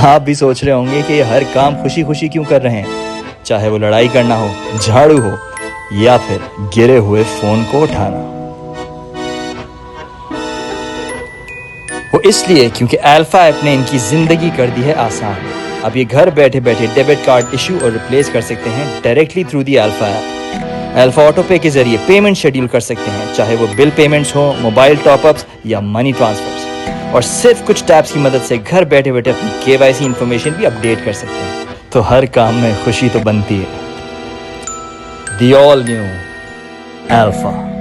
آپ بھی سوچ رہے ہوں گے کہ یہ ہر کام خوشی خوشی کیوں کر رہے ہیں، چاہے وہ لڑائی کرنا ہو، جھاڑو ہو یا پھر گرے ہوئے فون کو اٹھانا۔ وہ اس لیے کیونکہ الفا ایپ نے ان کی زندگی کر دی ہے آسان۔ اب یہ گھر بیٹھے بیٹھے ڈیبٹ کارڈ ایشو اور ریپلیس کر سکتے ہیں directly through the alpha app. Alpha auto pay کے ذریعے پیمنٹ شیڈیول کر سکتے ہیں، چاہے وہ بل پیمنٹس ہوں، موبائل ٹاپ اپس یا منی ٹرانسفرز، اور صرف کچھ ٹیپس کی مدد سے گھر بیٹھے بیٹھے اپنی KYC انفارمیشن بھی اپڈیٹ کر سکتے ہیں۔ تو ہر کام میں خوشی تو بنتی ہے۔ دی آل نیو الفا۔